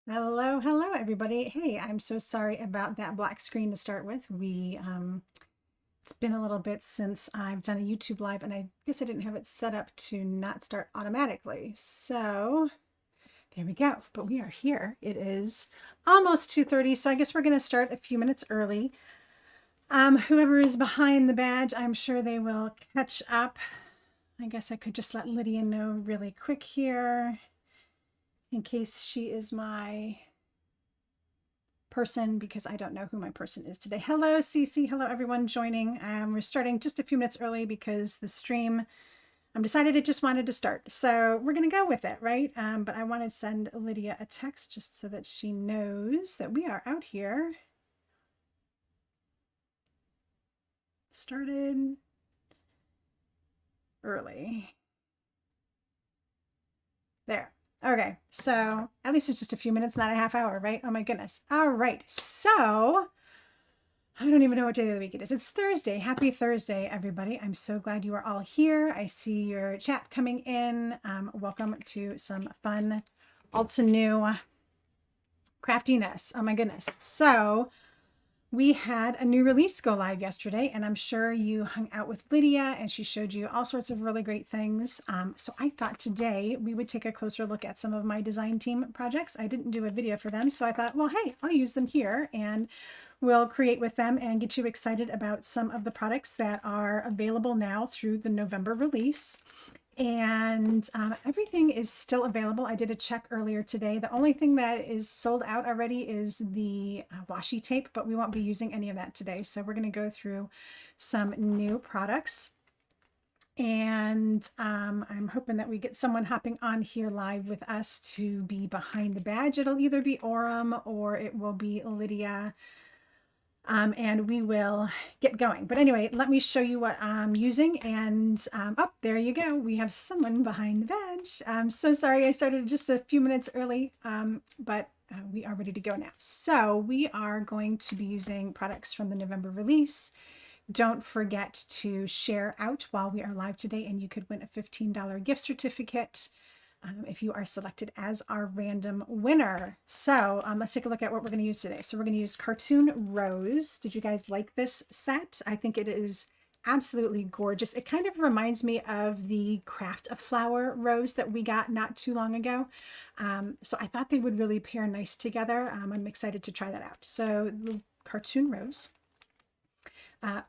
Hello, hello, everybody. Hey, I'm so sorry about that black screen to start with. It's been a little bit since I've done a YouTube live, and I guess I didn't have it set up to not start automatically. So there we go. But we are here. It is almost 2:30, so I guess we're going to start a few minutes early. Whoever is behind the badge, I'm sure they will catch up. I guess I could just let Lydia know really quick here in case she is my person, because I don't know who my person is today. Hello, Cece. Hello, everyone joining. We're starting just a few minutes early because the stream, I decided it just wanted to start. So we're going to go with it, right? But I want to send Lydia a text just so that she knows that we are out here. Started early. There. Okay, so at least it's just a few minutes, not a half hour, right? Oh my goodness. All right, so I don't even know what day of the week it is. It's Thursday. Happy Thursday, everybody. I'm so glad you are all here. I see your chat coming in. Welcome to some fun Altenew craftiness. Oh my goodness. So we had a new release go live yesterday, and I'm sure you hung out with Lydia and she showed you all sorts of really great things. So I thought today we would take a closer look at some of my design team projects. I didn't do a video for them, so I thought, well, hey, I'll use them here and we'll create with them and get you excited about some of the products that are available now through the November release. And everything is still available. I did a check earlier today. The only thing that is sold out already is the washi tape, but we won't be using any of that today. So we're going to go through some new products. And I'm hoping that we get someone hopping on here live with us to be behind the badge. It'll either be Orem or it will be Lydia. And we will get going. But anyway, let me show you what I'm using. And oh, there you go. We have someone behind the badge. I'm so sorry I started just a few minutes early, but we are ready to go now. So we are going to be using products from the November release. Don't forget to share out while we are live today, and you could win a $15 gift certificate if you are selected as our random winner. So let's take a look at what we're going to use today. So we're going to use Cartoon Rose. Did you guys like this set? I think it is absolutely gorgeous. It kind of reminds me of the Craft a Flower rose that we got not too long ago. So I thought they would really pair nice together. I'm excited to try that out. So the Cartoon Rose.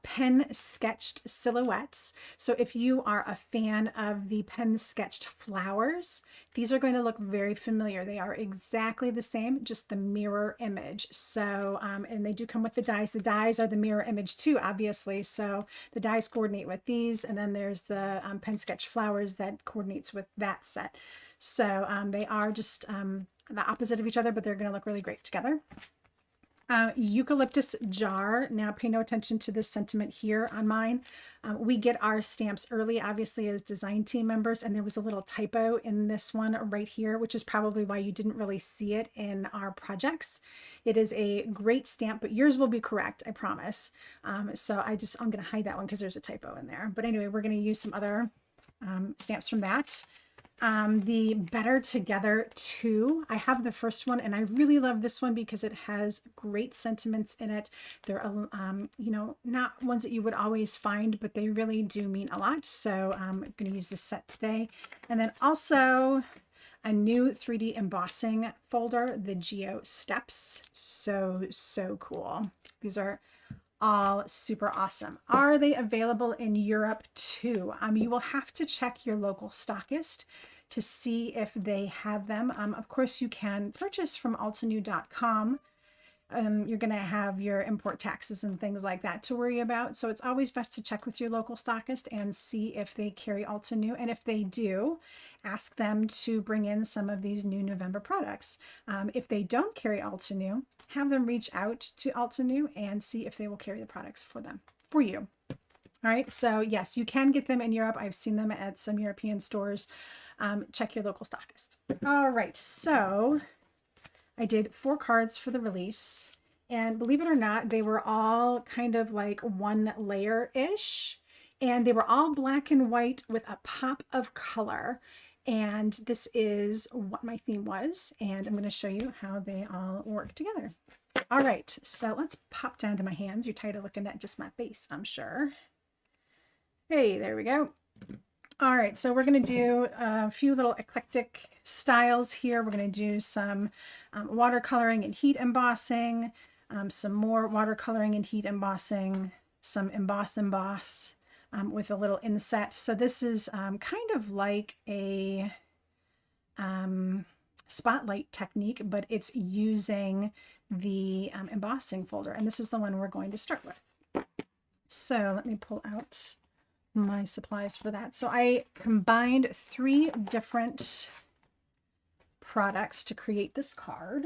Pen sketched silhouettes. So if you are a fan of the pen sketched flowers, these are going to look very familiar. They are exactly the same, just the mirror image. So, and they do come with the dies. The dies are the mirror image too, obviously. So the dies coordinate with these, and then there's the pen sketched flowers that coordinates with that set. So they are just the opposite of each other, but they're going to look really great together. Eucalyptus jar. Now pay no attention to this sentiment here on mine. We get our stamps early, obviously, as design team members, and there was a little typo in this one right here, which is probably why you didn't really see it in our projects. It is a great stamp, but yours will be correct, I promise. So I'm going to hide that one because there's a typo in there. But anyway, we're going to use some other stamps from that. The Better Together 2. I have the first one, and I really love this one because it has great sentiments in it. They're, you know, not ones that you would always find, but they really do mean a lot. So I'm going to use this set today. And then also a new 3D embossing folder, the Geo Steps. So cool. These are all super awesome. Are they available in Europe too? You will have to check your local stockist to see if they have them. Of course, you can purchase from altenew.com. You're going to have your import taxes and things like that to worry about. So it's always best to check with your local stockist and see if they carry Altenew. And if they do, ask them to bring in some of these new November products. If they don't carry Altenew, have them reach out to Altenew and see if they will carry the products for you. All right, so yes, you can get them in Europe. I've seen them at some European stores. Check your local stockist. All right, so I did 4 cards for the release, and believe it or not, they were all kind of like one layer-ish, and they were all black and white with a pop of color. And this is what my theme was, and I'm going to show you how they all work together. All right, so let's pop down to my hands. You're tired of looking at just my face, I'm sure. Hey, there we go. All right, so we're going to do a few little eclectic styles here. We're going to do some watercoloring and heat embossing, some more watercoloring and heat embossing, some emboss with a little inset. So this is kind of like a spotlight technique, but it's using the embossing folder. And this is the one we're going to start with. So let me pull out my supplies for that. So I combined 3 different products to create this card.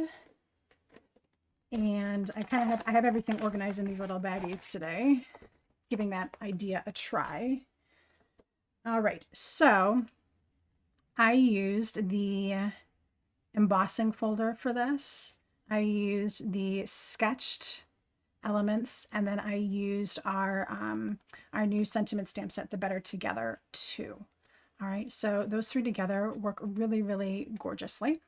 And I have everything organized in these little baggies today, giving that idea a try. All right, so I used the embossing folder for this. I used the sketched elements, and then I used our new sentiment stamp set, the Better Together 2. All right, so those 3 together work really, really gorgeously.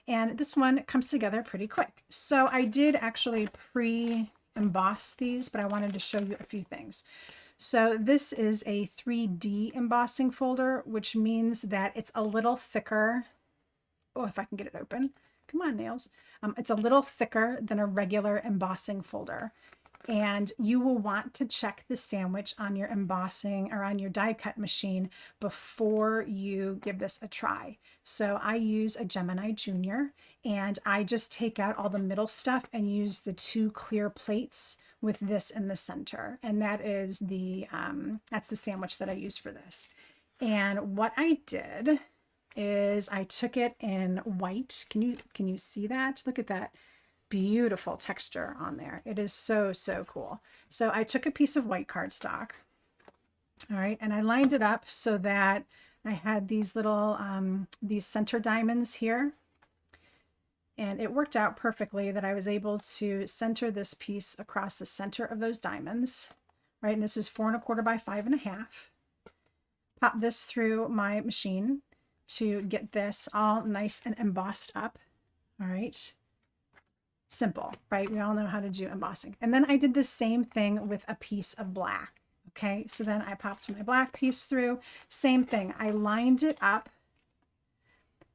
And this one comes together pretty quick. So I did actually pre-emboss these, but I wanted to show you a few things. So this is a 3D embossing folder, which means that it's a little thicker. Oh, if I can get it open. Come on, nails. It's a little thicker than a regular embossing folder. And you will want to check the sandwich on your embossing or on your die cut machine before you give this a try. So I use a Gemini Junior, and I just take out all the middle stuff and use the 2 clear plates with this in the center. And that is that's the sandwich that I use for this. And what I did is I took it in white. Can you see that? Look at that beautiful texture on there. It is so, so cool. So I took a piece of white cardstock, all right, and I lined it up so that I had these little, these center diamonds here. And it worked out perfectly that I was able to center this piece across the center of those diamonds, right? And this is 4 1/4 by 5 1/2. Pop this through my machine to get this all nice and embossed up. All right. Simple, right? We all know how to do embossing. And then I did the same thing with a piece of black. Okay. So then I popped my black piece through. Same thing. I lined it up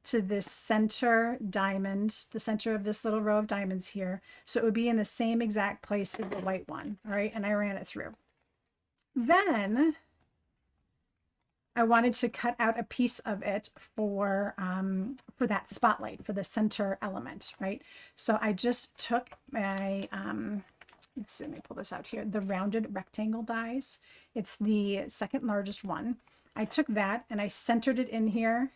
to this center diamond, the center of this little row of diamonds here. So it would be in the same exact place as the white one. All right. And I ran it through. Then I wanted to cut out a piece of it for that spotlight, for the center element, right? So I just took my, let's see, let me pull this out here, the rounded rectangle dies. It's the second largest one. I took that and I centered it in here,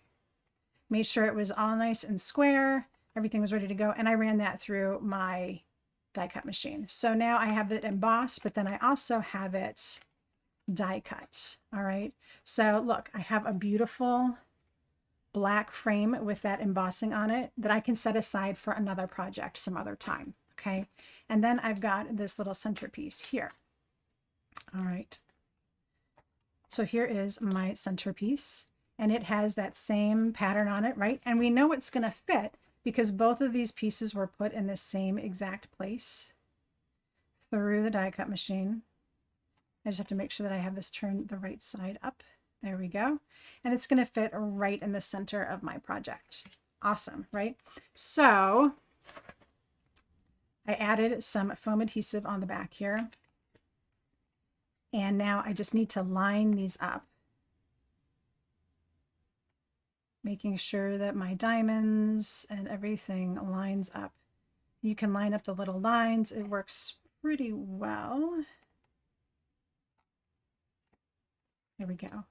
made sure it was all nice and square, everything was ready to go, and I ran that through my die cut machine. So now I have it embossed, but then I also have it die cut. All right, so look, I have a beautiful black frame with that embossing on it that I can set aside for another project some other time. Okay, and then I've got this little centerpiece here. All right, so here is my centerpiece, and it has that same pattern on it, right? And we know it's going to fit because both of these pieces were put in the same exact place through the die cut machine. I just have to make sure that I have this turned the right side up. There we go. And it's going to fit right in the center of my project. Awesome, right? So I added some foam adhesive on the back here. And now I just need to line these up, making sure that my diamonds and everything lines up. You can line up the little lines. It works pretty well. There we go.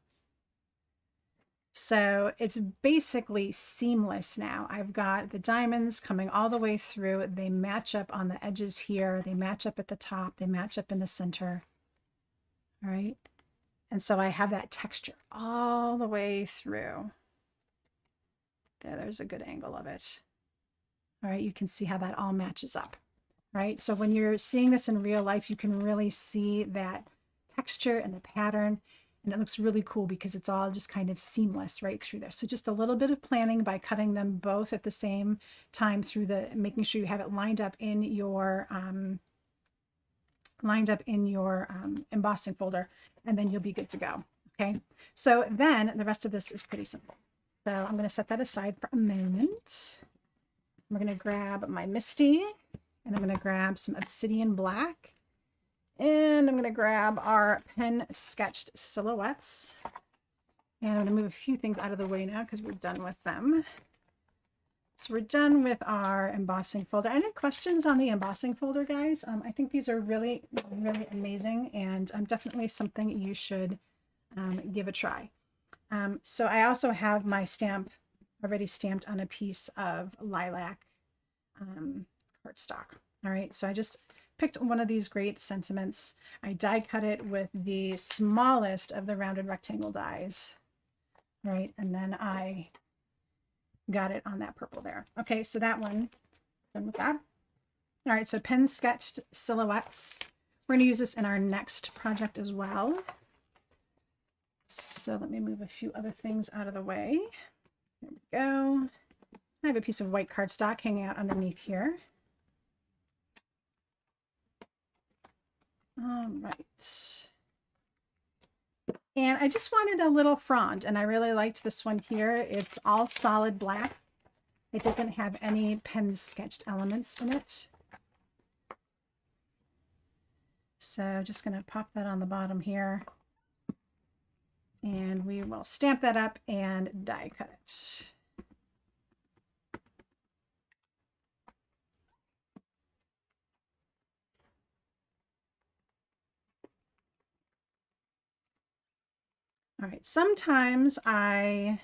So it's basically seamless now. I've got the diamonds coming all the way through. They match up on the edges here. They match up at the top. They match up in the center. All right. And so I have that texture all the way through. There's a good angle of it. All right. You can see how that all matches up. Right. So when you're seeing this in real life, you can really see that texture and the pattern. And it looks really cool because it's all just kind of seamless right through there. So just a little bit of planning by cutting them both at the same time through the, making sure you have it lined up in your embossing folder, and then you'll be good to go. Okay, so then the rest of this is pretty simple. So I'm going to set that aside for a moment. I'm going to grab my Misty, and I'm going to grab some Obsidian Black, and I'm going to grab our pen sketched silhouettes. And I'm going to move a few things out of the way now because we're done with them. So we're done with our embossing folder. Any questions on the embossing folder, guys? I think these are really, really amazing, and definitely something you should give a try. So I also have my stamp already stamped on a piece of lilac cardstock. All right, so I just picked one of these great sentiments. I die cut it with the smallest of the rounded rectangle dies. All right, and then I got it on that purple there. Okay, so that one, done with that. All right, so pen sketched silhouettes. We're going to use this in our next project as well. So let me move a few other things out of the way. There we go. I have a piece of white cardstock hanging out underneath here. All right. And I just wanted a little frond, and I really liked this one here. It's all solid black. It doesn't have any pen sketched elements in it. So just going to pop that on the bottom here. And we will stamp that up and die cut it. All right, sometimes I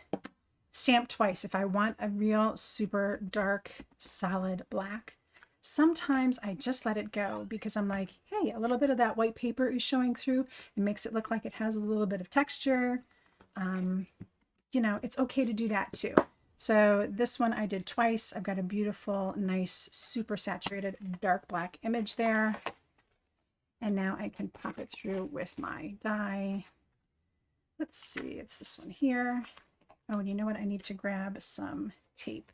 stamp twice if I want a real super dark, solid black. Sometimes I just let it go because I'm like, hey, a little bit of that white paper is showing through. It makes it look like it has a little bit of texture. You know, it's okay to do that too. So this one I did twice. I've got a beautiful, nice, super saturated dark black image there. And now I can pop it through with my die. Let's see, it's this one here. Oh, and you know what? I need to grab some tape.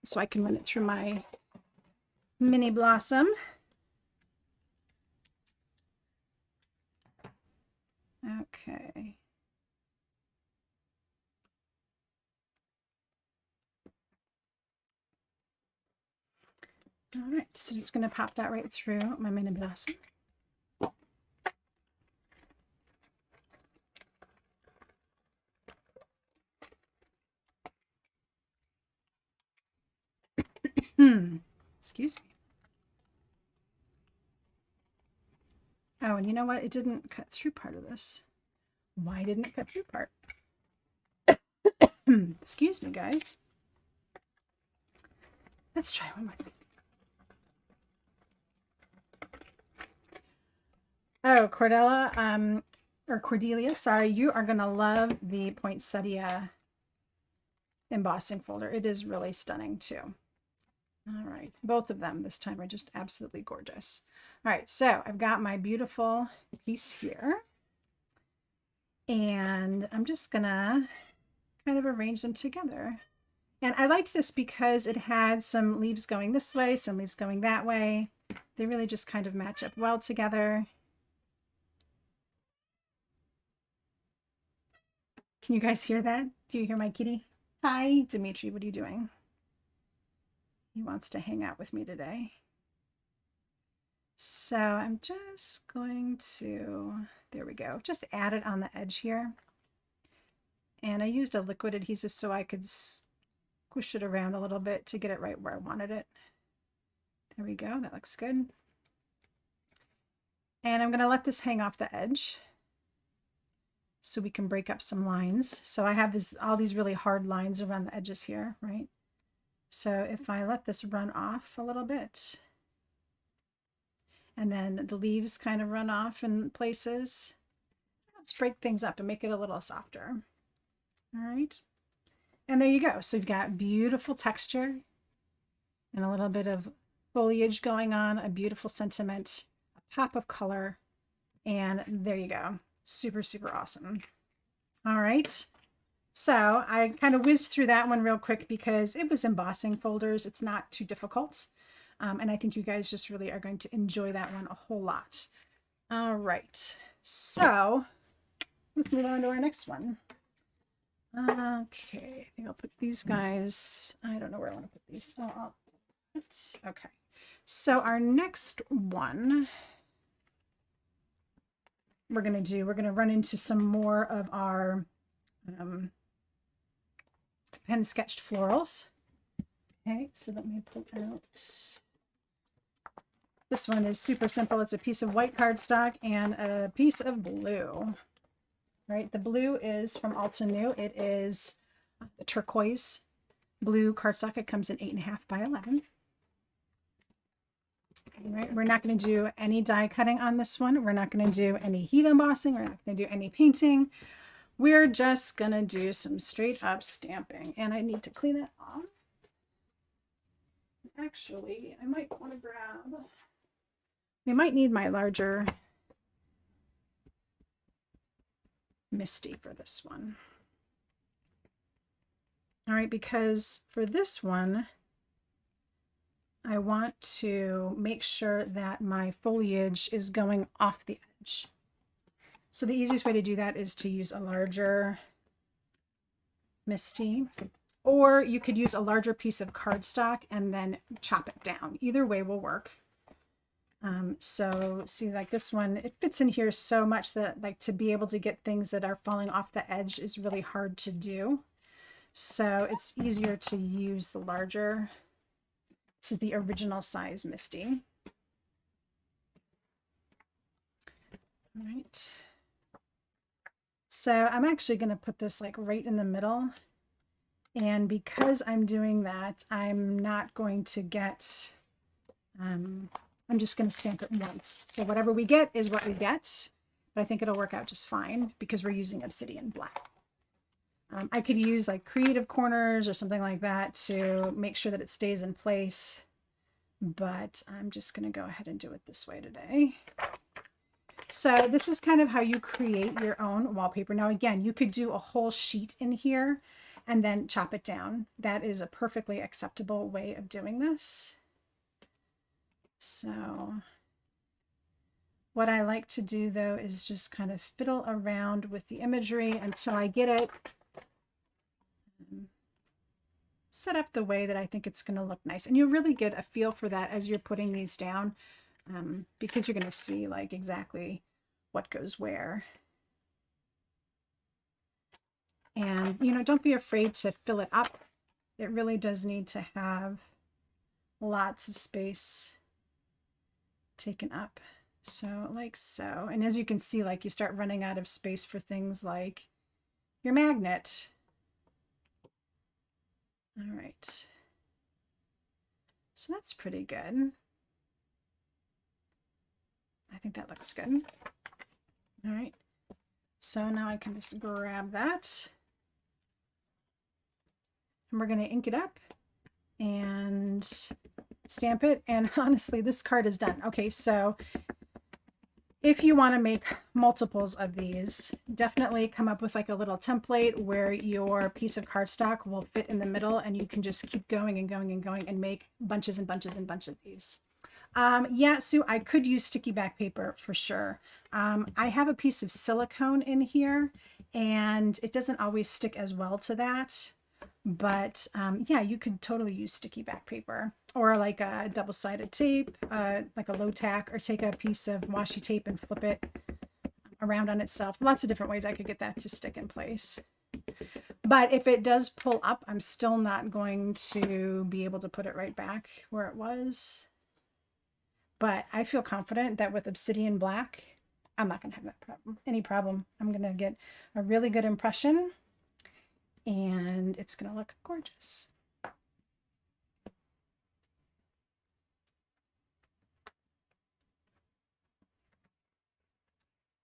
So I can run it through my mini blossom. Okay. All right, so just going to pop that right through my mini blossom. Excuse me. Oh, and you know what? It didn't cut through part of this. Why didn't it cut through part? Excuse me, guys. Let's try one more thing. Oh, Cordelia, sorry, you are gonna love the poinsettia embossing folder. It is really stunning too. All right, both of them this time are just absolutely gorgeous. All right, so I've got my beautiful piece here, and I'm just gonna kind of arrange them together. And I liked this because it had some leaves going this way, some leaves going that way. They really just kind of match up well together. Can you guys hear that? Do you hear my kitty? Hi, Dimitri, what are you doing? He wants to hang out with me today. So I'm just going to, there we go, just add it on the edge here. And I used a liquid adhesive so I could squish it around a little bit to get it right where I wanted it. There we go, that looks good. And I'm going to let this hang off the edge so we can break up some lines. So I have all these really hard lines around the edges here, right? So if I let this run off a little bit, and then the leaves kind of run off in places, let's break things up to make it a little softer. All right. And there you go. So you've got beautiful texture and a little bit of foliage going on, a beautiful sentiment, a pop of color, and there you go. Super, super awesome. All right. So I kind of whizzed through that one real quick because it was embossing folders. It's not too difficult. And I think you guys just really are going to enjoy that one a whole lot. All right. So let's move on to our next one. Okay. I think I'll put these guys. I don't know where I want to put these. Oh, okay. So our next one we're going to run into some more of our pen sketched florals. Okay, so let me pull out. This one is super simple. It's a piece of white cardstock and a piece of blue. Right, the blue is from Alta New. It is the turquoise blue cardstock. It comes in 8.5 by 11. All right, we're not going to do any die cutting on this one. We're not going to do any heat embossing. We're not going to do any painting. We're just going to do some straight up stamping. And I need to clean it off. Actually, I might want to grab, we might need my larger Misty for this one. All right, because for this one, I want to make sure that my foliage is going off the edge. So the easiest way to do that is to use a larger Misty, or you could use a larger piece of cardstock and then chop it down. Either way will work. So see, like this one, it fits in here so much that like to be able to get things that are falling off the edge is really hard to do. So it's easier to use the larger. This is the original size Misty. All right. So I'm actually going to put this like right in the middle. And because I'm doing that, I'm not going to get, I'm just going to stamp it once. So whatever we get is what we get, but I think it'll work out just fine because we're using obsidian black. I could use like creative corners or something like that to make sure that it stays in place, but I'm just going to go ahead and do it this way today. So this is kind of how you create your own wallpaper. Now, again, you could do a whole sheet in here and then chop it down. That is a perfectly acceptable way of doing this. So what I like to do though is just kind of fiddle around with the imagery until I get it set up the way that I think it's going to look nice. And you really get a feel for that as you're putting these down, because you're going to see like exactly what goes where. And, you know, don't be afraid to fill it up. It really does need to have lots of space taken up. So like so. And as you can see, like you start running out of space for things like your magnet. All right. So that's pretty good. I think that looks good. All right. So now I can just grab that. And we're going to ink it up and stamp it. And honestly, this card is done. Okay, so if you want to make multiples of these, definitely come up with like a little template where your piece of cardstock will fit in the middle and you can just keep going and going and going and make bunches and bunches and bunches of these. Yeah, Sue, I could use sticky back paper for sure. I have a piece of silicone in here and it doesn't always stick as well to that. But yeah, you could totally use sticky back paper or like a double-sided tape, like a low tack, or take a piece of washi tape and flip it around on itself. Lots of different ways I could get that to stick in place. But if it does pull up, I'm still not going to be able to put it right back where it was. But I feel confident that with obsidian black, I'm not going to have that problem, any problem. I'm going to get a really good impression. And it's going to look gorgeous.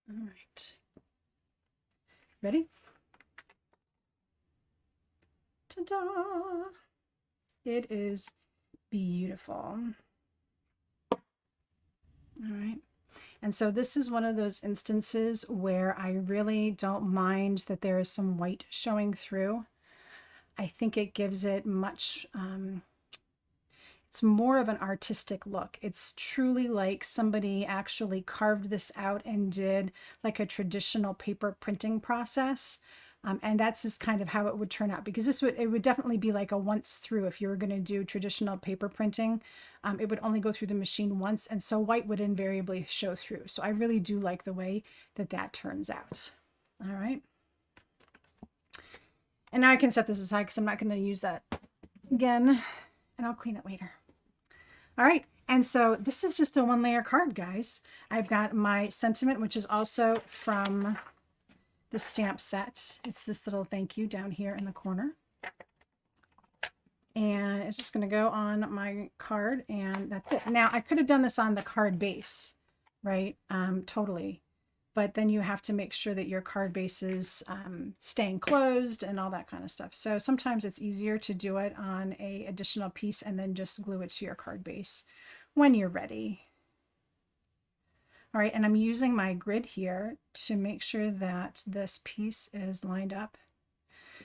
All right. Ready? Ta-da! It is beautiful. All right. And so this is one of those instances where I really don't mind that there is some white showing through. I think it gives it much, it's more of an artistic look. It's truly like somebody actually carved this out and did like a traditional paper printing process. And that's just kind of how it would turn out, because it would definitely be like a once through. If you were going to do traditional paper printing, it would only go through the machine once, and so white would invariably show through. So I really do like the way that that turns out. All right. And now I can set this aside because I'm not going to use that again, and I'll clean it later. All right. And so this is just a 1-layer card, guys. I've got my sentiment, which is also from the stamp set. It's this little thank you down here in the corner. And it's just going to go on my card, and that's it. Now, I could have done this on the card base, right? Totally. But then you have to make sure that your card base is staying closed and all that kind of stuff. So sometimes it's easier to do it on an additional piece and then just glue it to your card base when you're ready. All right, and I'm using my grid here to make sure that this piece is lined up.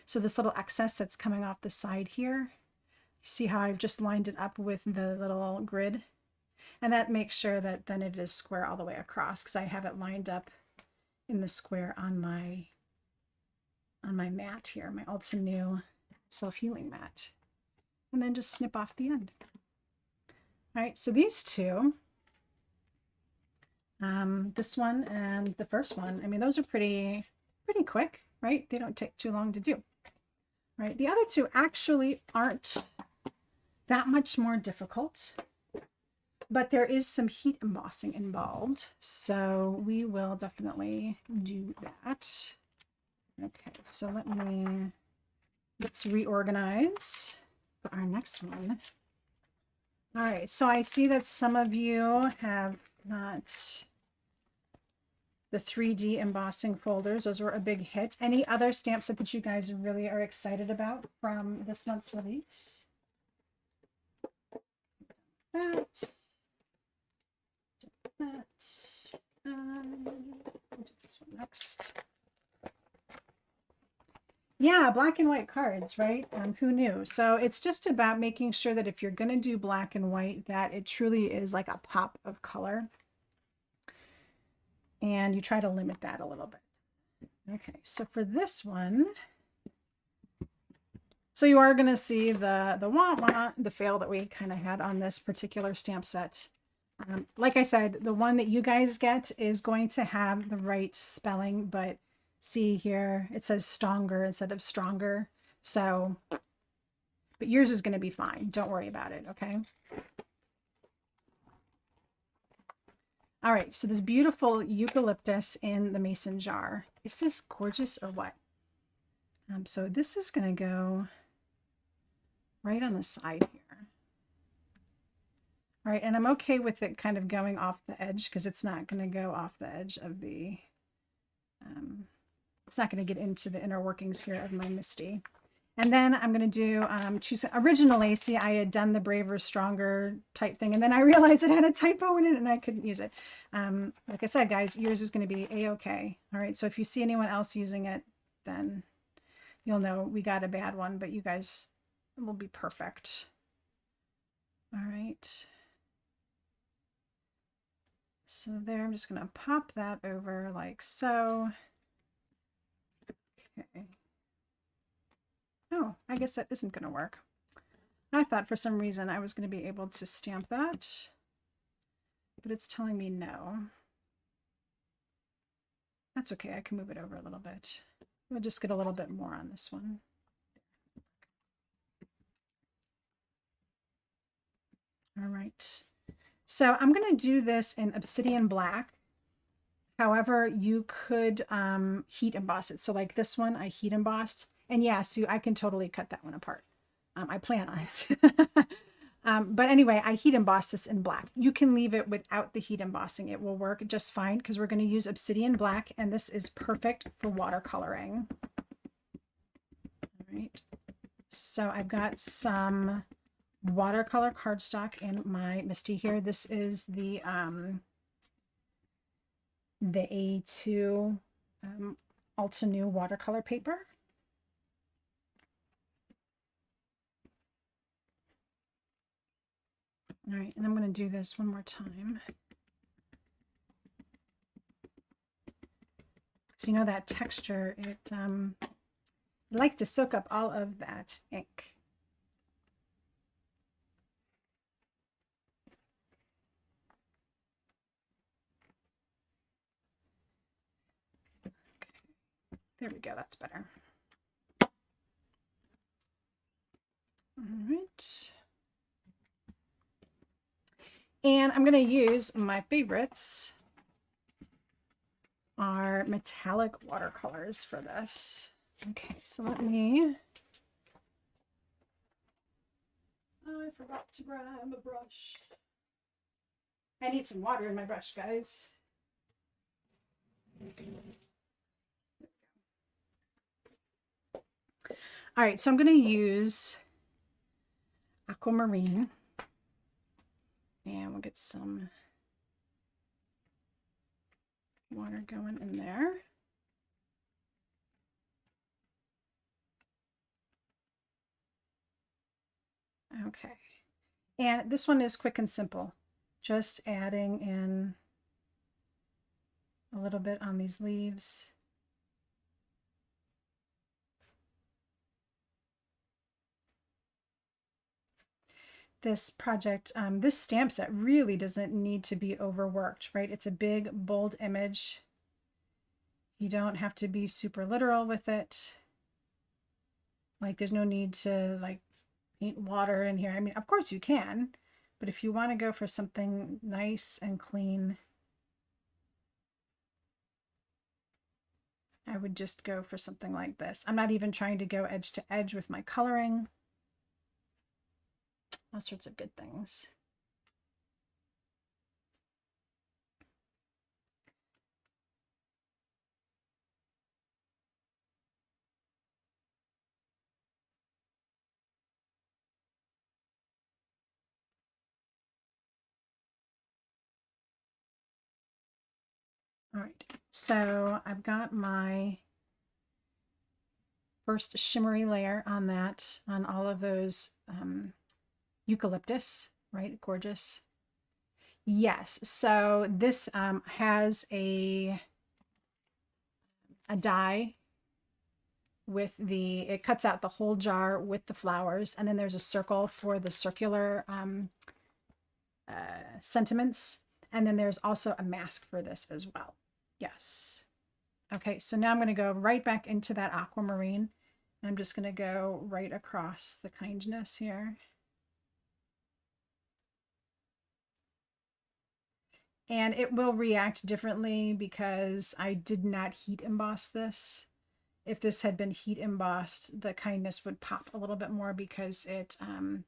So this little excess that's coming off the side here, see how I've just lined it up with the little grid? And that makes sure that then it is square all the way across, because I have it lined up in the square on my mat here, my Ulta New self-healing mat. And then just snip off the end. All right, so these two, this one and the first one, I mean, those are pretty quick, right? They don't take too long to do. Right? The other two actually aren't that much more difficult, but there is some heat embossing involved, so we will definitely do that. Okay, so let's reorganize for our next one. All right, so I see that some of you have got the 3D embossing folders. Those were a big hit. Any other stamp set that you guys really are excited about from this month's release? That. We'll do this one next. Yeah, black and white cards, right? Who knew? So it's just about making sure that if you're going to do black and white, that it truly is like a pop of color. And you try to limit that a little bit. Okay, so for this one, so you are going to see the wah-wah, the fail that we kind of had on this particular stamp set. Like I said, the one that you guys get is going to have the right spelling, but see here, it says stronger instead of stronger. So, but yours is going to be fine. Don't worry about it, okay? All right, so this beautiful eucalyptus in the mason jar. Is this gorgeous or what? So this is going to go right on the side here. All right, and I'm okay with it kind of going off the edge because it's not going to go off the edge of the, it's not going to get into the inner workings here of my Misty. And then I'm going to do, originally, see, I had done the braver, stronger type thing, and then I realized it had a typo in it and I couldn't use it. Like I said, guys, yours is going to be A-okay. All right, so if you see anyone else using it, then you'll know we got a bad one, but you guys will be perfect. All right. So there, I'm just going to pop that over like so. Okay. Oh, I guess that isn't going to work. I thought for some reason I was going to be able to stamp that, but it's telling me no. That's okay. I can move it over a little bit. We'll just get a little bit more on this one. All right. So I'm going to do this in obsidian black. However, you could heat emboss it. So like this one, I heat embossed. And yeah, so I can totally cut that one apart. I plan on it. But anyway, I heat emboss this in black. You can leave it without the heat embossing. It will work just fine because we're going to use obsidian black, and this is perfect for watercoloring. All right. So I've got some watercolor cardstock in my Misty here. This is the the A2 Ultra New watercolor paper. All right, and I'm going to do this one more time. So you know that texture, it likes to soak up all of that ink. Okay. There we go, that's better. All right. And I'm going to use my favorites, are metallic watercolors for this. Okay, so let me... Oh, I forgot to grab a brush. I need some water in my brush, guys. All right, so I'm going to use aquamarine. And we'll get some water going in there. Okay. And this one is quick and simple. Just adding in a little bit on these leaves. This project, this stamp set really doesn't need to be overworked, right? It's a big, bold image. You don't have to be super literal with it. Like, there's no need to, like, paint water in here. I mean, of course you can, but if you want to go for something nice and clean, I would just go for something like this. I'm not even trying to go edge to edge with my coloring. All sorts of good things. All right, so I've got my first shimmery layer on that, on all of those eucalyptus, right? Gorgeous. Yes, so this has a die with the, it cuts out the whole jar with the flowers, and then there's a circle for the circular sentiments, and then there's also a mask for this as well. Yes. Okay, so now I'm going to go right back into that aquamarine. I'm just going to go right across the kindness here. And it will react differently because I did not heat emboss this. If this had been heat embossed, the kindness would pop a little bit more because it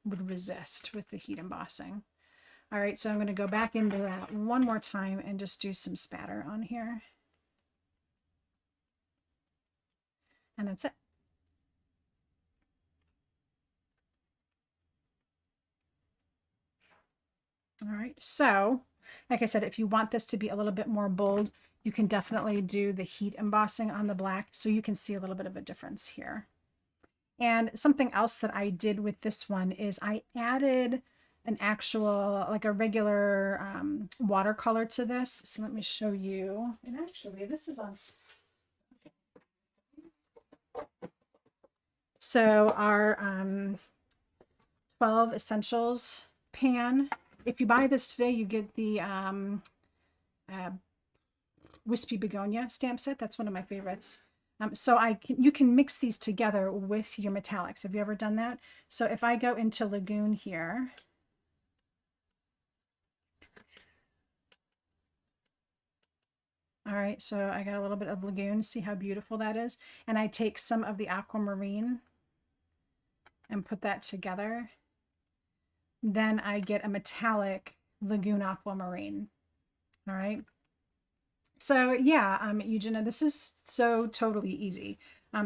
would resist with the heat embossing. All right, so I'm going to go back into that one more time and just do some spatter on here. And that's it. All right, so like I said, if you want this to be a little bit more bold, you can definitely do the heat embossing on the black so you can see a little bit of a difference here. And something else that I did with this one is I added an actual, like a regular watercolor to this. So let me show you. And actually, this is on. So our 12 Essentials pan. If you buy this today, you get the Wispy Begonia stamp set. That's one of my favorites. So you can mix these together with your metallics. Have you ever done that? So if I go into Lagoon here, all right, so I got a little bit of Lagoon. See how beautiful that is? And I take some of the aquamarine and put that together. Then I get a metallic Lagoon aquamarine. All right. So yeah, Eugenia, this is so totally easy.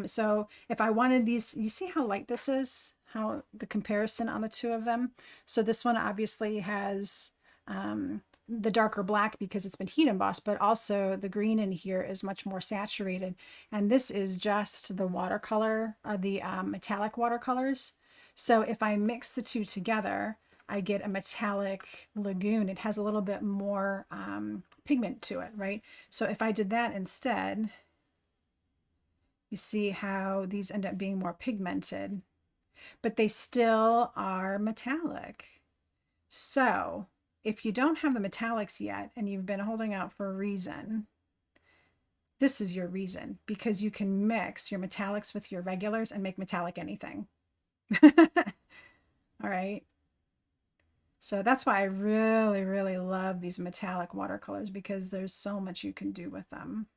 So if I wanted these, you see how light this is? How the comparison on the two of them? So this one obviously has the darker black because it's been heat embossed, but also the green in here is much more saturated. And this is just the watercolor, the metallic watercolors. So if I mix the two together, I get a metallic lagoon. It has a little bit more pigment to it, right? So if I did that instead, you see how these end up being more pigmented, but they still are metallic. So if you don't have the metallics yet and you've been holding out for a reason, this is your reason, because you can mix your metallics with your regulars and make metallic anything. All right. So that's why I really, really love these metallic watercolors, because there's so much you can do with them.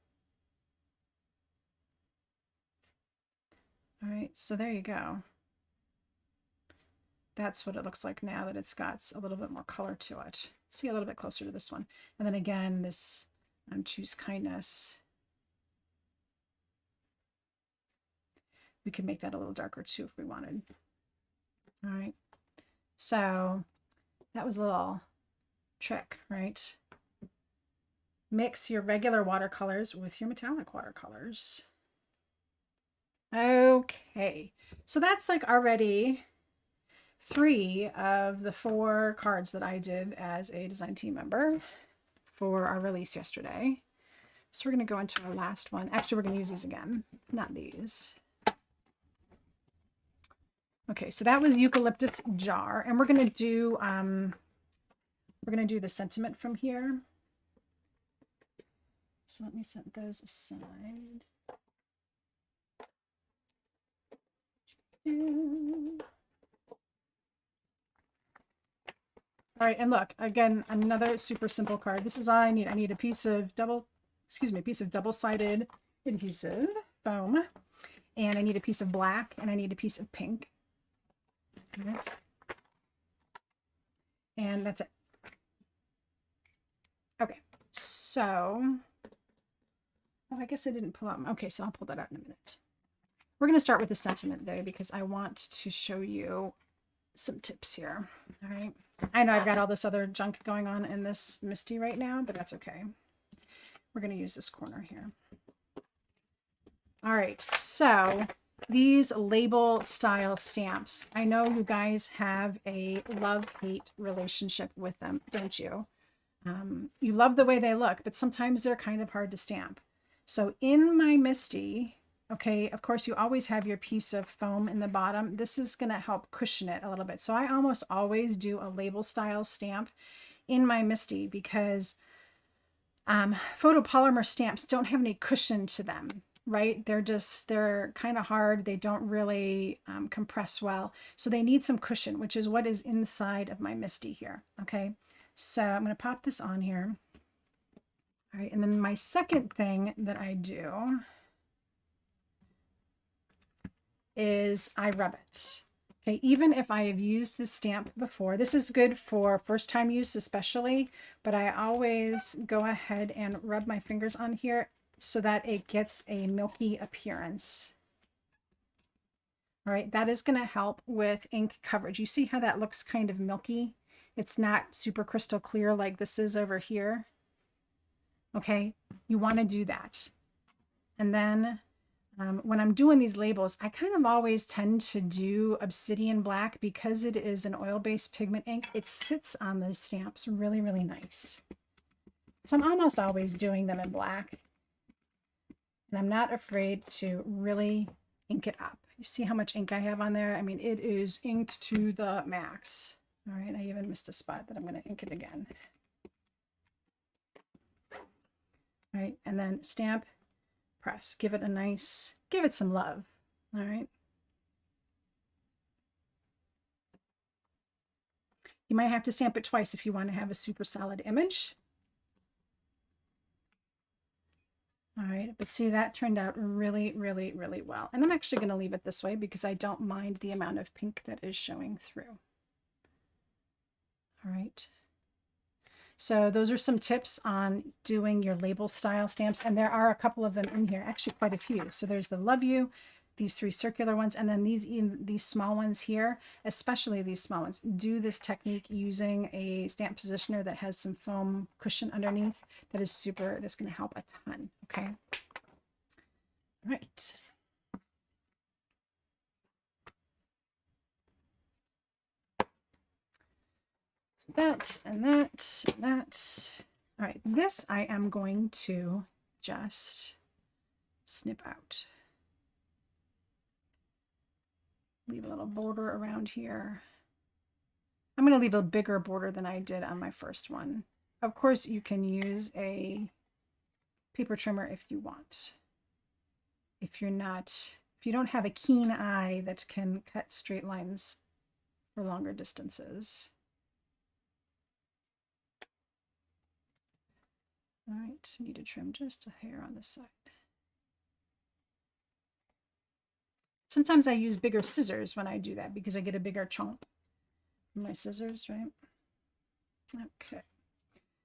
All right, so there you go. That's what it looks like now that it's got a little bit more color to it. See a little bit closer to this one. And then again, this choose kindness. We could make that a little darker too if we wanted. All right, so that was a little trick, right? Mix your regular watercolors with your metallic watercolors. Okay, so that's like already 3 of the 4 cards that I did as a design team member for our release yesterday. So we're going to go into our last one. Actually, we're going to use these again, not these. Okay, so that was Eucalyptus Jar, and we're going to do the sentiment from here. So let me set those aside. All right, and look, again, another super simple card. This is all I need. I need a piece of double-sided adhesive foam, and I need a piece of black, and I need a piece of pink. Okay. And that's it. Okay, so, oh, I guess I didn't pull out. Okay, so I'll pull that out in a minute. We're going to start with the sentiment though, because I want to show you some tips here. All right. I know I've got all this other junk going on in this Misty right now, but that's okay. We're going to use this corner here. All right. So these label style stamps, I know you guys have a love-hate relationship with them, don't you? You love the way they look, but sometimes they're kind of hard to stamp. So in my Misty, okay, of course, you always have your piece of foam in the bottom. This is going to help cushion it a little bit. So I almost always do a label style stamp in my Misty, because photopolymer stamps don't have any cushion to them, right? They're kind of hard. They don't really compress well. So they need some cushion, which is what is inside of my Misty here, okay? So I'm going to pop this on here. All right, and then my second thing that I do is I rub it. Okay, even if I have used this stamp before, this is good for first time use especially, but I always go ahead and rub my fingers on here so that it gets a milky appearance. All right, that is going to help with ink coverage. You see how that looks kind of milky? It's not super crystal clear like this is over here. Okay, you want to do that. And then when I'm doing these labels, I kind of always tend to do obsidian black because it is an oil-based pigment ink. It sits on the stamps really, really nice. So I'm almost always doing them in black. And I'm not afraid to really ink it up. You see how much ink I have on there? I mean, it is inked to the max. All right, I even missed a spot that I'm going to ink it again. All right, and then stamp, press, give it some love. All right. You might have to stamp it twice if you want to have a super solid image. All right, but see, that turned out really, really, really well. And I'm actually going to leave it this way because I don't mind the amount of pink that is showing through. All right. So those are some tips on doing your label style stamps, and there are a couple of them in here, actually quite a few. So there's the Love You, these 3 circular ones, and then these small ones here, especially these small ones. Do this technique using a stamp positioner that has some foam cushion underneath. That's going to help a ton. Okay. All right. So that and that and that. All right. This I am going to just snip out. Leave a little border around here. I'm going to leave a bigger border than I did on my first one. Of course, you can use a paper trimmer if you want. If you don't have a keen eye that can cut straight lines for longer distances. All right, need to trim just a hair on this side. Sometimes I use bigger scissors when I do that because I get a bigger chomp from my scissors, right? Okay.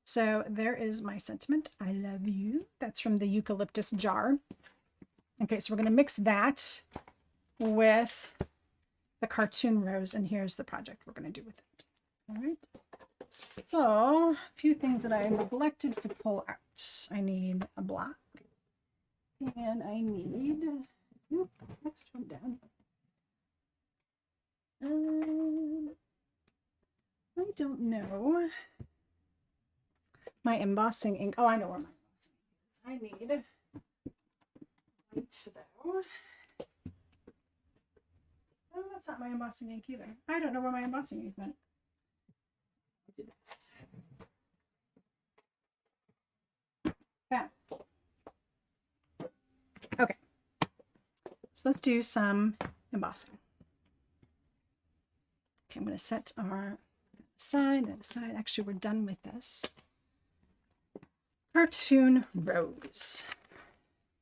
So there is my sentiment. I love you. That's from the eucalyptus jar. Okay, so we're going to mix that with the cartoon rose, and here's the project we're going to do with it. All right. So a few things that I neglected to pull out. I need a block, and I need... Oop, next one down. I don't know. My embossing ink. Oh, I know where my embossing ink is. I need white though. Oh, that's not my embossing ink either. I don't know where my embossing ink went. I'll do this. Bam. Okay. So let's do some embossing. Okay, I'm going to set our side, that aside. Actually, we're done with this. Cartoon rose.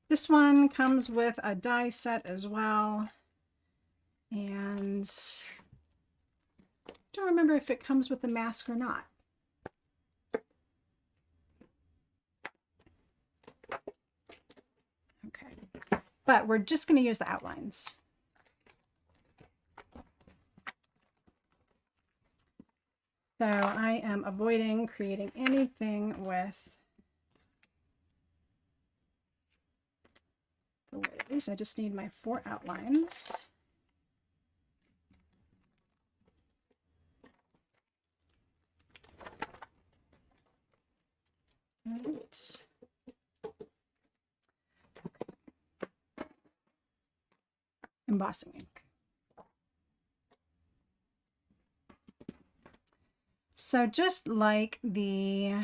This one comes with a die set as well. And I don't remember if it comes with the mask or not. Okay, but we're just going to use the outlines. So I am avoiding creating anything with the waves. I just need my 4 outlines. Right. Okay. Embossing ink. So just like the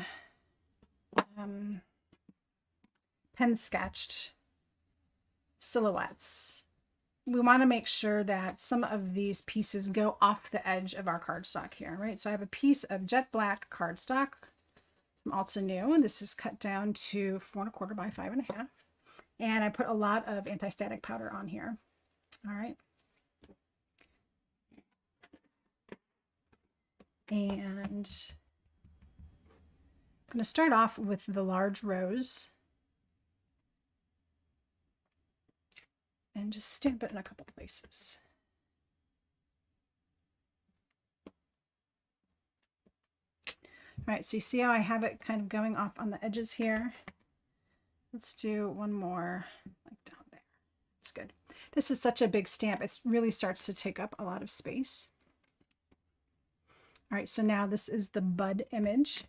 pen sketched silhouettes, we want to make sure that some of these pieces go off the edge of our cardstock here, right? So I have a piece of jet black cardstock from Also New, and this is cut down to 4 1/4 by 5 1/2. And I put a lot of anti-static powder on here. All right. And I'm going to start off with the large rose and just stamp it in a couple places. All right, so you see how I have it kind of going off on the edges here? Let's do one more like down there. That's good. This is such a big stamp. It really starts to take up a lot of space. All right, so now this is the bud image.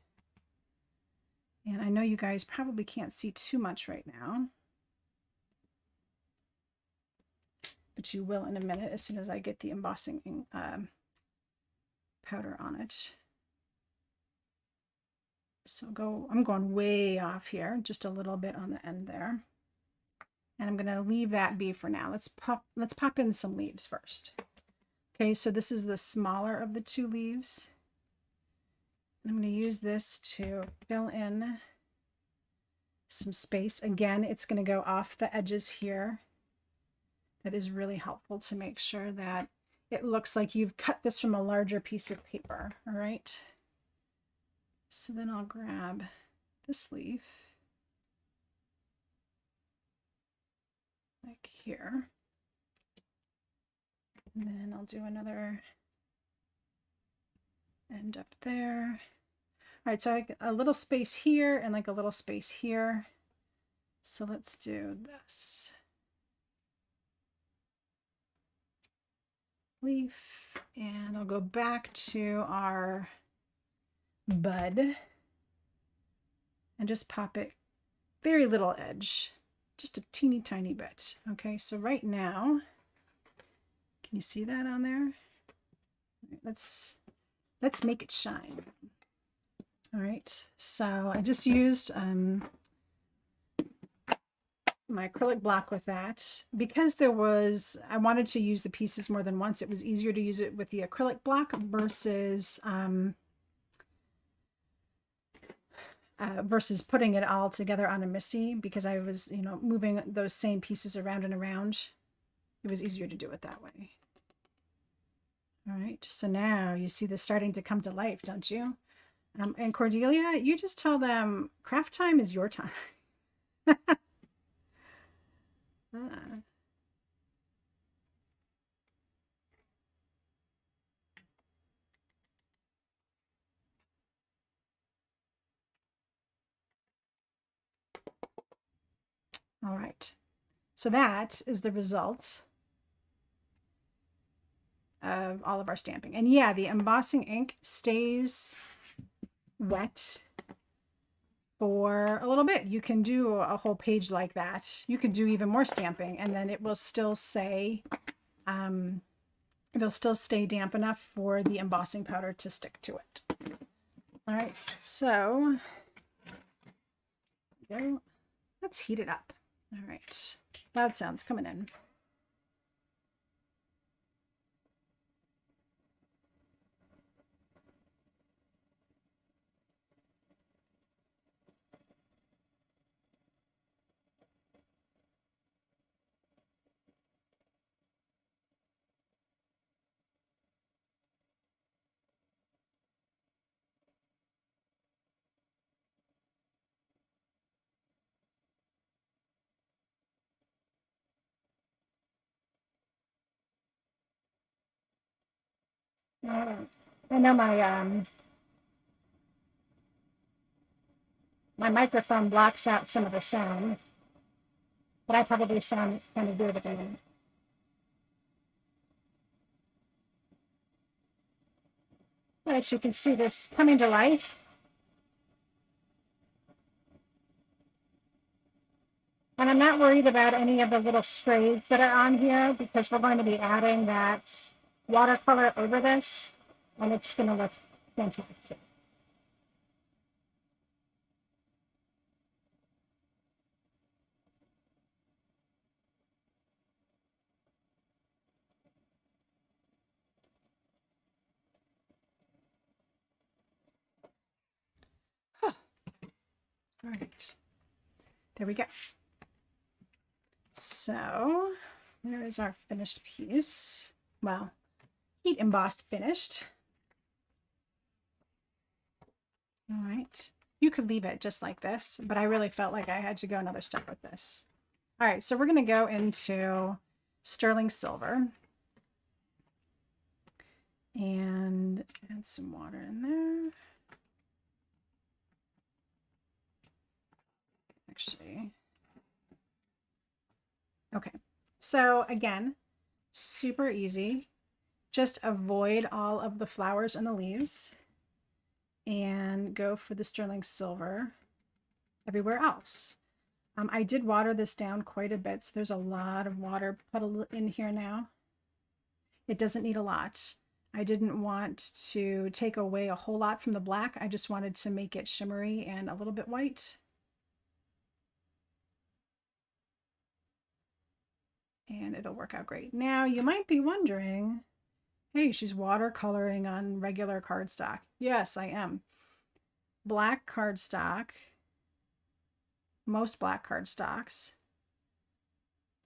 And I know you guys probably can't see too much right now, but you will in a minute as soon as I get the embossing powder on it. So I'm going way off here, just a little bit on the end there. And I'm going to leave that be for now. Let's pop in some leaves first. Okay, so this is the smaller of the 2 leaves. I'm going to use this to fill in some space. Again, it's going to go off the edges here. That is really helpful to make sure that it looks like you've cut this from a larger piece of paper. All right. So then I'll grab this leaf, like here. And then I'll do another end up there. All right, so I get a little space here and like a little space here. So let's do this. Leaf, and I'll go back to our bud and just pop it very little edge, just a teeny tiny bit. Okay, so right now, can you see that on there? Let's make it shine. All right, so I just used my acrylic block with that. Because I wanted to use the pieces more than once, it was easier to use it with the acrylic block versus putting it all together on a Misty, because I was, moving those same pieces around and around. It was easier to do it that way. All right, so now you see this starting to come to life, don't you? And Cordelia, you just tell them craft time is your time. All right, so that is the result of all of our stamping. And yeah, the embossing ink stays wet for a little bit. You can do a whole page like that. You can do even more stamping, and then it will still say, it'll still stay damp enough for the embossing powder to stick to it. All right, so let's heat it up. All right, loud sounds coming in. I know my microphone blocks out some of the sound, but I probably sound kind of weird at the moment. But as you can see this coming to life. And I'm not worried about any of the little strays that are on here, because we're going to be adding that watercolor over this, and it's going to look fantastic. Huh. All right, there we go. So there is our finished piece. Well, heat embossed finished. All right, you could leave it just like this, but I really felt like I had to go another step with this. All right, so we're going to go into sterling silver and add some water in there. Actually, okay, so again, super easy. Just avoid all of the flowers and the leaves and go for the sterling silver everywhere else. I did water this down quite a bit, so there's a lot of water put in here now. It doesn't need a lot. I didn't want to take away a whole lot from the black. I just wanted to make it shimmery and a little bit white. And it'll work out great. Now, you might be wondering, hey, she's watercoloring on regular cardstock. Yes, I am. Black cardstock, most black cardstocks,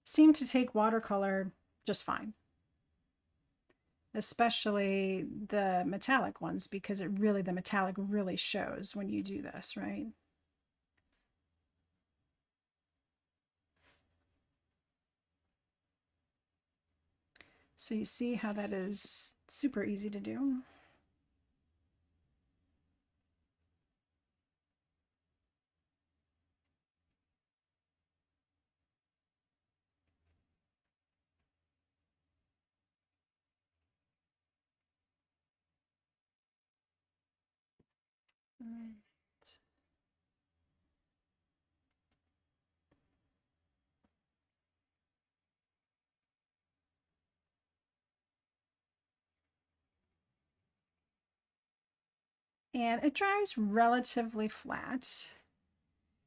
seem to take watercolor just fine. Especially the metallic ones, because the metallic really shows when you do this, right? So you see how that is super easy to do. Right. And it dries relatively flat.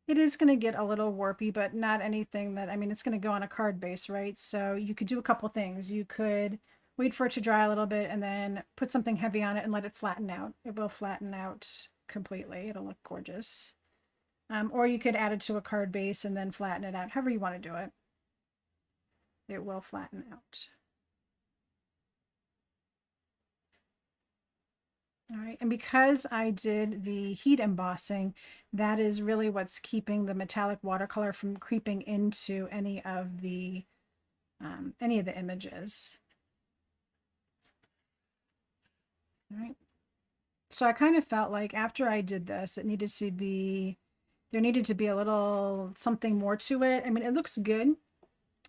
It is going to get a little warpy, but not anything that, I mean, it's going to go on a card base, right? So you could do a couple things. You could wait for it to dry a little bit and then put something heavy on it and let it flatten out. It will flatten out completely. It'll look gorgeous. Or you could add it to a card base and then flatten it out. However you want to do it. It will flatten out. All right, and because I did the heat embossing, that is really what's keeping the metallic watercolor from creeping into any of the images. All right. So I kind of felt like after I did this, there needed to be a little something more to it. I mean, it looks good,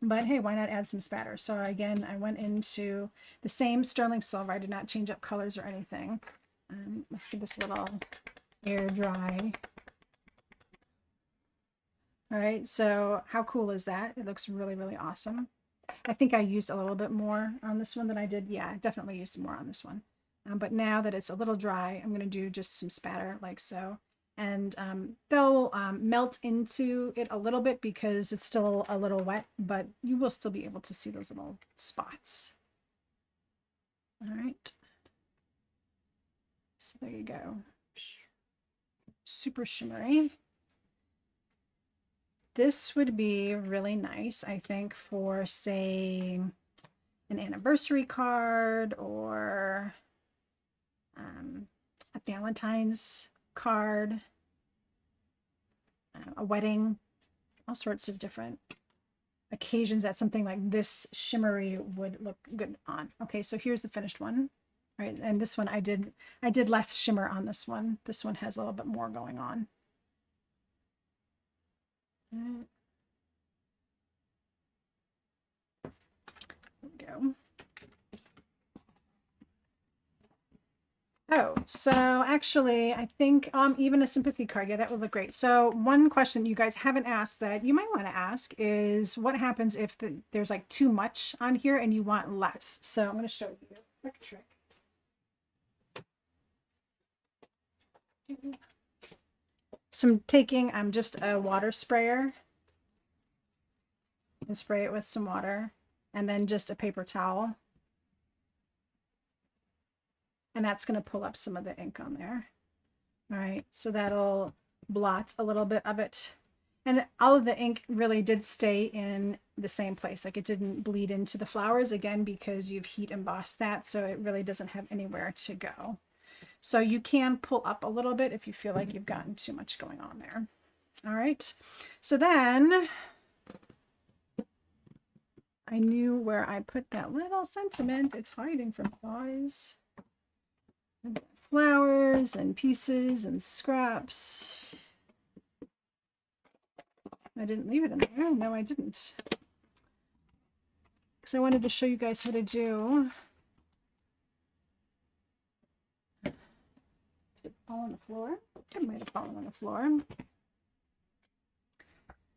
but hey, why not add some spatter? So again, I went into the same sterling silver. I did not change up colors or anything. Let's give this a little air dry. All right, so how cool is that? It looks really, really awesome. I think I used a little bit more on this one than I did. Yeah, I definitely used some more on this one. But now that it's a little dry, I'm going to do just some spatter like so. And they'll melt into it a little bit because it's still a little wet, but you will still be able to see those little spots. All right. So there you go. Super shimmery. This would be really nice, I think, for, say, an anniversary card or a Valentine's card, a wedding, all sorts of different occasions that something like this shimmery would look good on. Okay, so here's the finished one. All right, and this one I did less shimmer on this one. This one has a little bit more going on. There we go. Oh, so actually, I think even a sympathy card, yeah, that would look great. So one question you guys haven't asked that you might want to ask is what happens if there's like too much on here and you want less? So I'm going to show you a quick trick. So I'm taking just a water sprayer and spray it with some water and then just a paper towel. And that's going to pull up some of the ink on there. All right, so that'll blot a little bit of it. And all of the ink really did stay in the same place. Like it didn't bleed into the flowers again because you've heat embossed that. So it really doesn't have anywhere to go. So you can pull up a little bit if you feel like you've gotten too much going on there. All right, so then I knew where I put that little sentiment. It's hiding from eyes. Flowers and pieces and scraps. I didn't leave it in there. No, I didn't. Because I wanted to show you guys how to do. Did it fall on the floor? It might have fallen on the floor.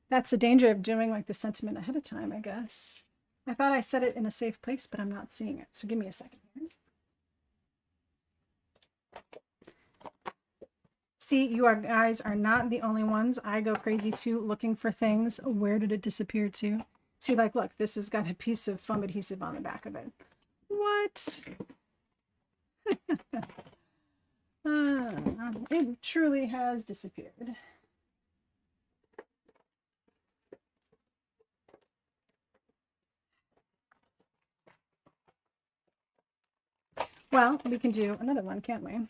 That's the danger of doing like the sentiment ahead of time, I guess. I thought I set it in a safe place, but I'm not seeing it. So give me a second here. See, you guys are not the only ones. I go crazy too, looking for things. Where did it disappear to? See, like, look, this has got a piece of foam adhesive on the back of it. What? It truly has disappeared. Well, we can do another one, can't we?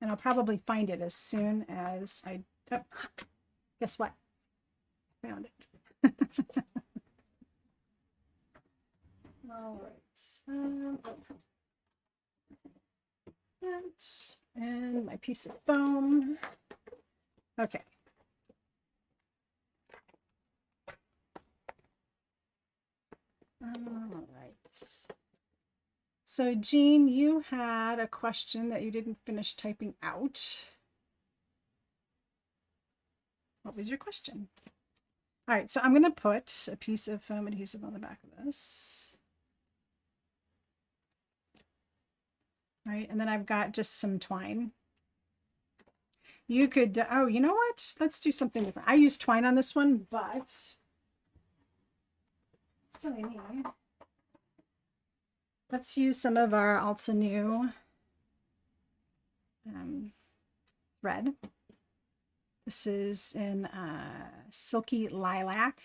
And I'll probably find it as soon as I, oh, guess what? I found it. All right, so that, and my piece of foam. Okay. All right. So Jean, you had a question that you didn't finish typing out. What was your question? All right, so I'm going to put a piece of foam adhesive on the back of this. All right, and then I've got just some twine. You could, oh, you know what? Let's do something different. I use twine on this one, but silly me. Let's use some of our Also New thread. This is in silky lilac,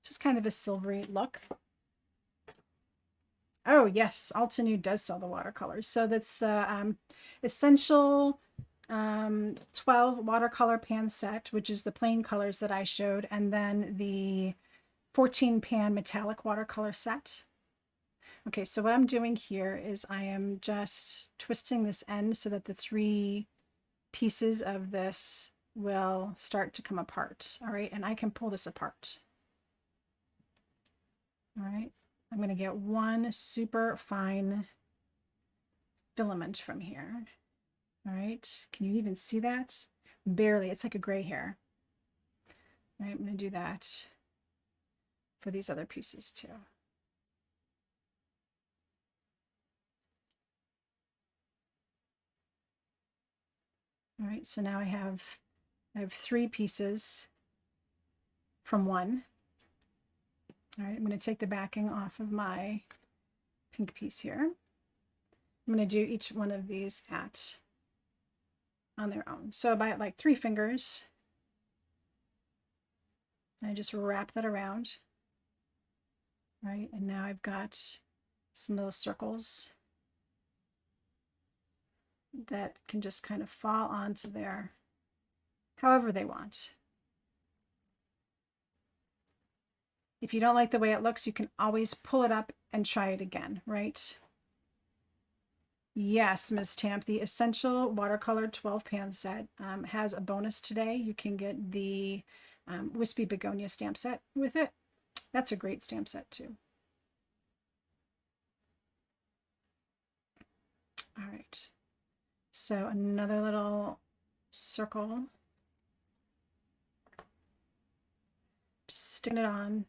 just kind of a silvery look. Oh yes, Also New does sell the watercolors. So that's the Essential 12 watercolor pan set, which is the plain colors that I showed, and then the 14 pan metallic watercolor set. Okay, so what I'm doing here is I am just twisting this end so that the 3 pieces of this will start to come apart. All right, and I can pull this apart. All right, I'm going to get one super fine filament from here. All right, can you even see that? Barely, it's like a gray hair. All right, I'm going to do that for these other pieces too. All right, so now I have 3 pieces from one. All right, I'm going to take the backing off of my pink piece here. I'm going to do each one of these on their own. So about like 3 fingers. I just wrap that around. All right, and now I've got some little circles that can just kind of fall onto there however they want. If you don't like the way it looks, you can always pull it up and try it again, right? Yes, Ms. Tamp, the Essential Watercolor 12 pan set has a bonus today. You can get the Wispy Begonia stamp set with it. That's a great stamp set too. All right. So another little circle. Just sticking it on.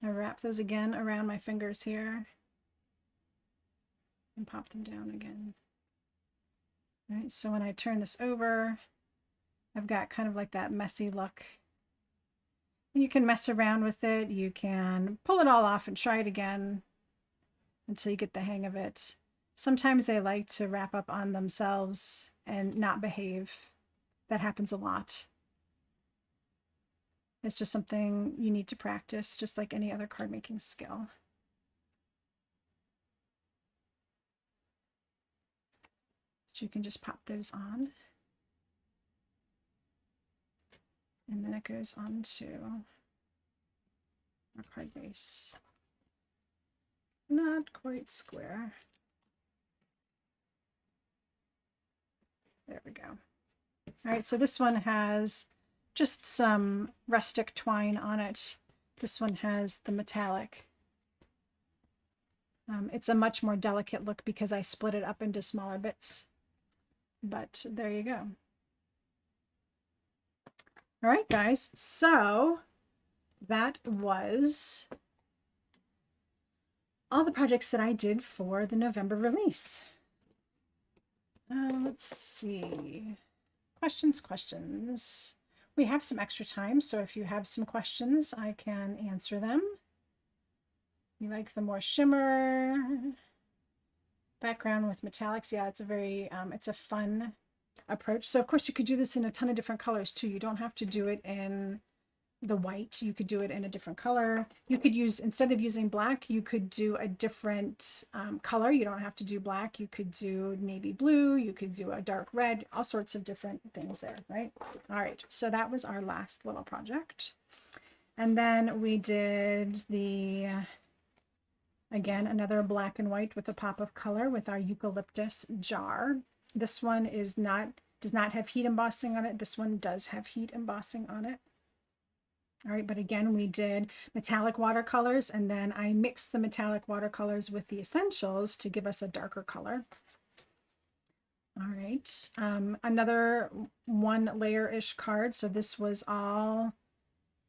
I wrap those again around my fingers here and pop them down again. All right, so when I turn this over, I've got kind of like that messy look. You can mess around with it. You can pull it all off and try it again until you get the hang of it. Sometimes they like to wrap up on themselves and not behave. That happens a lot. It's just something you need to practice, just like any other card making skill. So you can just pop those on. And then it goes onto our card base. Not quite square. There we go. All right, so this one has just some rustic twine on it. This one has the metallic. It's a much more delicate look because I split it up into smaller bits. But there you go. All right, guys, so that was all the projects that I did for the November release. Let's see. Questions. We have some extra time, so if you have some questions, I can answer them. You like the more shimmer background with metallics? Yeah, it's a very, it's a fun approach. So of course you could do this in a ton of different colors too. You don't have to do it in the white. You could do it in a different color. You could use, instead of using black, you could do a different color. You don't have to do black. You could do navy blue. You could do a dark red, all sorts of different things there, right? All right, so that was our last little project. And then we did the, again, another black and white with a pop of color with our eucalyptus jar. This one does not have heat embossing on it. This one does have heat embossing on it. All right, but again, we did metallic watercolors, and then I mixed the metallic watercolors with the essentials to give us a darker color. All right, another one layer-ish card. So this was all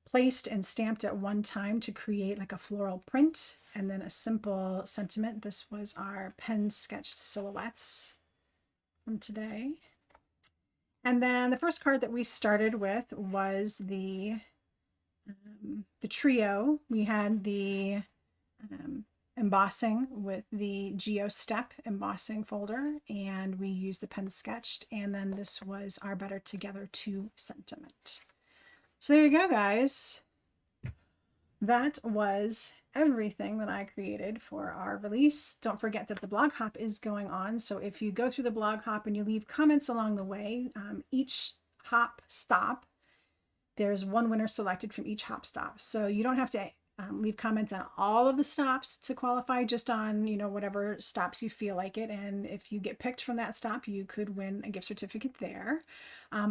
placed and stamped at one time to create like a floral print, and then a simple sentiment. This was our pen sketched silhouettes from today. And then the first card that we started with was the trio. We had the embossing with the Geo Step embossing folder, and we used the pen sketched, and then this was our Better Together 2 sentiment. So there you go, guys. That was everything that I created for our release. Don't forget that the blog hop is going on. So if you go through the blog hop and you leave comments along the way, each hop stop, there's one winner selected from each hop stop. So you don't have to leave comments on all of the stops to qualify, just on, you know, whatever stops you feel like it. And if you get picked from that stop, you could win a gift certificate there.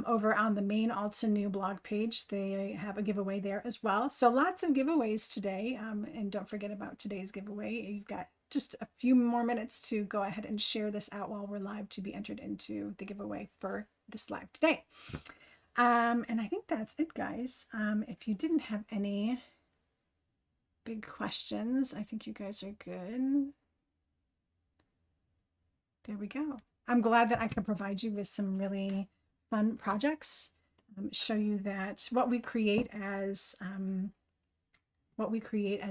Over on the main Alta New blog page, they have a giveaway there as well. So lots of giveaways today. And don't forget about today's giveaway. You've got just a few more minutes to go ahead and share this out while we're live to be entered into the giveaway for this live today. And I think that's it, guys. If you didn't have any big questions, I think you guys are good. There we go. I'm glad that I can provide you with some really fun projects, show you that what we create as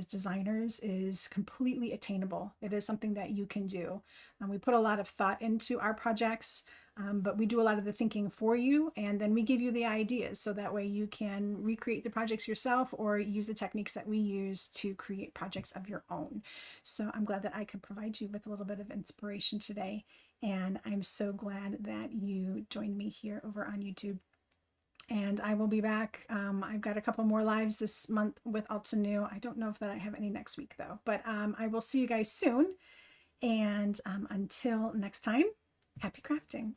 designers is completely attainable. It is something that you can do. We put a lot of thought into our projects, but we do a lot of the thinking for you, and then we give you the ideas so that way you can recreate the projects yourself or use the techniques that we use to create projects of your own. So I'm glad that I could provide you with a little bit of inspiration today, and I'm so glad that you joined me here over on YouTube. And I will be back. I've got a couple more lives this month with Alta New. I don't know if that I have any next week though, but I will see you guys soon. And until next time, happy crafting.